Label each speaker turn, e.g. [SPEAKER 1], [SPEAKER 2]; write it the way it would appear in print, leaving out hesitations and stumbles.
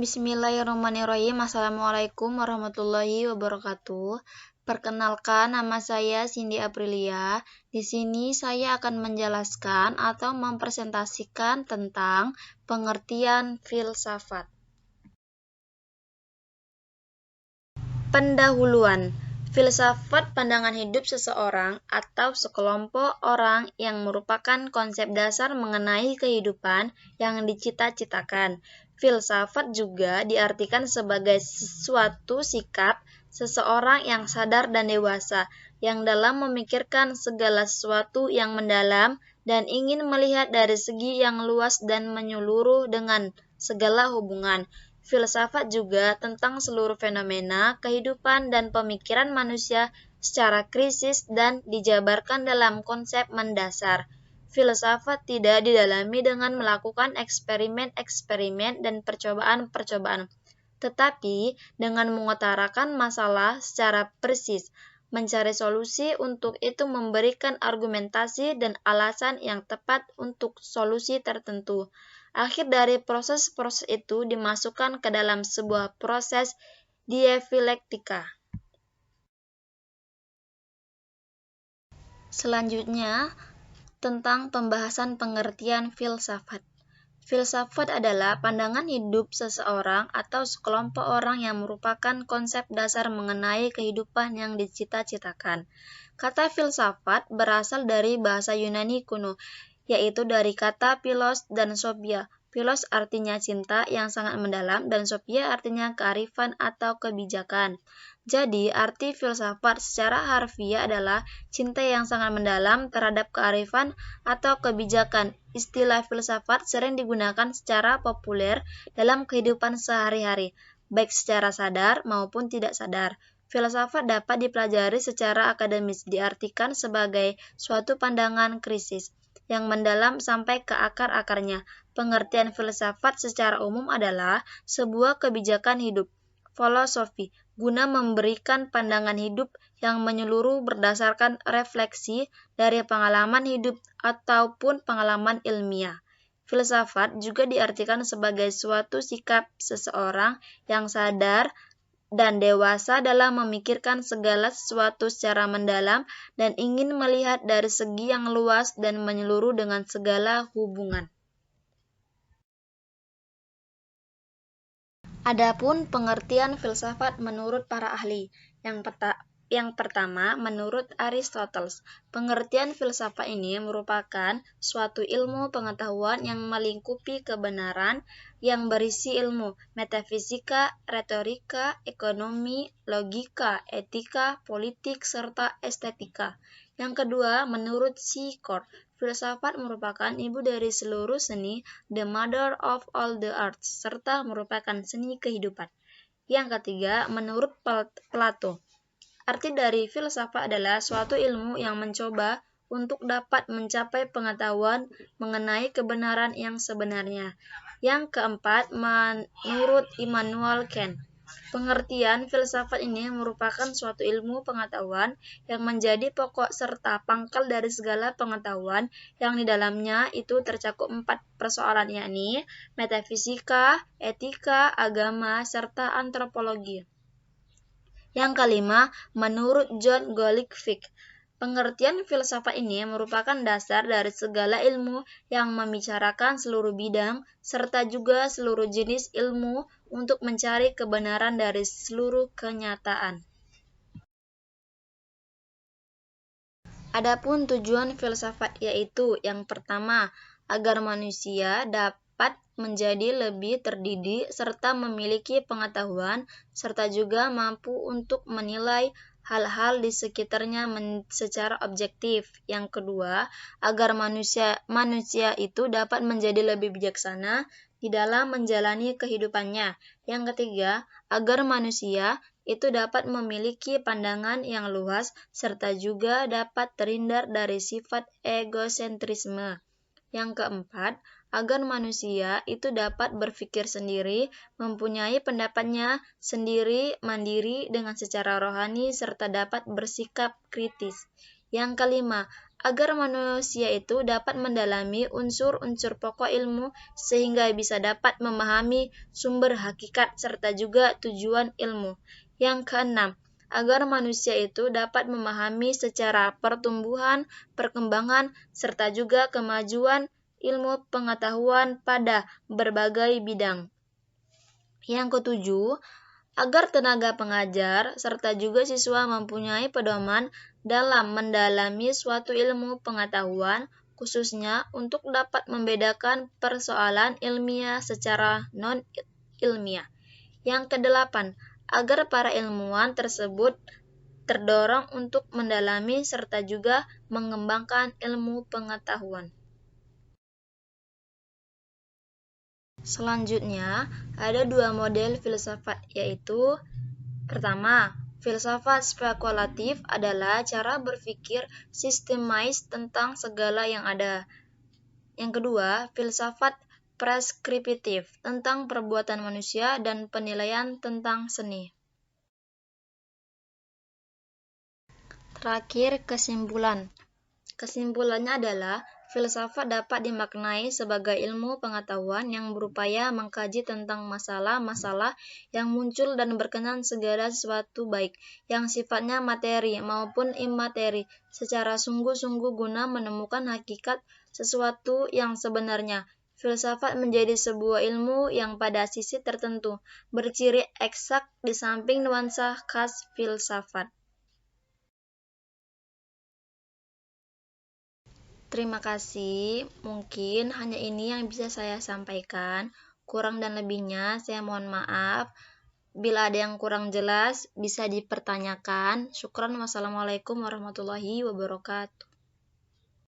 [SPEAKER 1] Bismillahirrahmanirrahim. Assalamualaikum warahmatullahi wabarakatuh. Perkenalkan, nama saya Cindy Aprilia. Di sini saya akan menjelaskan atau mempresentasikan tentang pengertian filsafat. Pendahuluan. Filsafat pandangan hidup seseorang atau sekelompok orang yang merupakan konsep dasar mengenai kehidupan yang dicita-citakan. Filsafat juga diartikan sebagai suatu sikap seseorang yang sadar dan dewasa, yang dalam memikirkan segala sesuatu yang mendalam dan ingin melihat dari segi yang luas dan menyeluruh dengan segala hubungan. Filsafat juga tentang seluruh fenomena kehidupan dan pemikiran manusia secara krisis dan dijabarkan dalam konsep mendasar. Filsafat tidak didalami dengan melakukan eksperimen-eksperimen dan percobaan-percobaan, tetapi dengan mengutarakan masalah secara persis, mencari solusi untuk itu memberikan argumentasi dan alasan yang tepat untuk solusi tertentu. Akhir dari proses-proses itu dimasukkan ke dalam sebuah proses dialektika. Selanjutnya, tentang pembahasan pengertian filsafat. Filsafat adalah pandangan hidup seseorang atau sekelompok orang yang merupakan konsep dasar mengenai kehidupan yang dicita-citakan. Kata filsafat berasal dari bahasa Yunani kuno, yaitu dari kata philos dan sophia. Philos artinya cinta yang sangat mendalam dan sophia artinya kearifan atau kebijakan. Jadi, arti filsafat secara harfiah adalah cinta yang sangat mendalam terhadap kearifan atau kebijakan. Istilah filsafat sering digunakan secara populer dalam kehidupan sehari-hari, baik secara sadar maupun tidak sadar. Filsafat dapat dipelajari secara akademis, diartikan sebagai suatu pandangan krisis yang mendalam sampai ke akar-akarnya. Pengertian filsafat secara umum adalah sebuah kebijakan hidup, filosofi, guna memberikan pandangan hidup yang menyeluruh berdasarkan refleksi dari pengalaman hidup ataupun pengalaman ilmiah. Filsafat juga diartikan sebagai suatu sikap seseorang yang sadar dan dewasa dalam memikirkan segala sesuatu secara mendalam dan ingin melihat dari segi yang luas dan menyeluruh dengan segala hubungan. Adapun pengertian filsafat menurut para ahli, yang pertama, menurut Aristoteles, pengertian filsafat ini merupakan suatu ilmu pengetahuan yang melingkupi kebenaran yang berisi ilmu metafisika, retorika, ekonomi, logika, etika, politik, serta estetika. Yang kedua, menurut Sikor, filsafat merupakan ibu dari seluruh seni, the mother of all the arts, serta merupakan seni kehidupan. Yang ketiga, menurut Plato, arti dari filsafat adalah suatu ilmu yang mencoba untuk dapat mencapai pengetahuan mengenai kebenaran yang sebenarnya. Yang keempat, menurut Immanuel Kant, pengertian filsafat ini merupakan suatu ilmu pengetahuan yang menjadi pokok serta pangkal dari segala pengetahuan yang di dalamnya itu tercakup 4 persoalan, yakni metafisika, etika, agama, serta antropologi. Yang kelima, menurut John Golick-Fick, pengertian filsafat ini merupakan dasar dari segala ilmu yang membicarakan seluruh bidang serta juga seluruh jenis ilmu untuk mencari kebenaran dari seluruh kenyataan. Adapun tujuan filsafat yaitu yang pertama, agar manusia dapat menjadi lebih terdidik serta memiliki pengetahuan serta juga mampu untuk menilai hal-hal di sekitarnya secara objektif. Yang kedua, agar manusia itu dapat menjadi lebih bijaksana di dalam menjalani kehidupannya. Yang ketiga, agar manusia itu dapat memiliki pandangan yang luas serta juga dapat terhindar dari sifat egosentrisme. Yang keempat, agar manusia itu dapat berpikir sendiri, mempunyai pendapatnya sendiri, mandiri dengan secara rohani serta dapat bersikap kritis. Yang kelima, agar manusia itu dapat mendalami unsur-unsur pokok ilmu sehingga bisa dapat memahami sumber hakikat serta juga tujuan ilmu. Yang keenam, agar manusia itu dapat memahami secara pertumbuhan, perkembangan, serta juga kemajuan ilmu pengetahuan pada berbagai bidang. Yang ketujuh, agar tenaga pengajar serta juga siswa mempunyai pedoman dalam mendalami suatu ilmu pengetahuan, khususnya untuk dapat membedakan persoalan ilmiah secara non-ilmiah. Yang kedelapan, agar para ilmuwan tersebut terdorong untuk mendalami serta juga mengembangkan ilmu pengetahuan. Selanjutnya, ada dua model filsafat, yaitu pertama, filsafat spekulatif adalah cara berpikir sistematis tentang segala yang ada. Yang kedua, filsafat preskriptif tentang perbuatan manusia dan penilaian tentang seni. Terakhir, kesimpulan. Kesimpulannya adalah filsafat dapat dimaknai sebagai ilmu pengetahuan yang berupaya mengkaji tentang masalah-masalah yang muncul dan berkenan segala sesuatu baik yang sifatnya materi maupun imateri secara sungguh-sungguh guna menemukan hakikat sesuatu yang sebenarnya. Filsafat menjadi sebuah ilmu yang pada sisi tertentu berciri eksak di samping nuansa khas filsafat. Terima kasih, mungkin hanya ini yang bisa saya sampaikan. Kurang dan lebihnya saya mohon maaf. Bila ada yang kurang jelas, bisa dipertanyakan. Syukran, wassalamualaikum warahmatullahi wabarakatuh.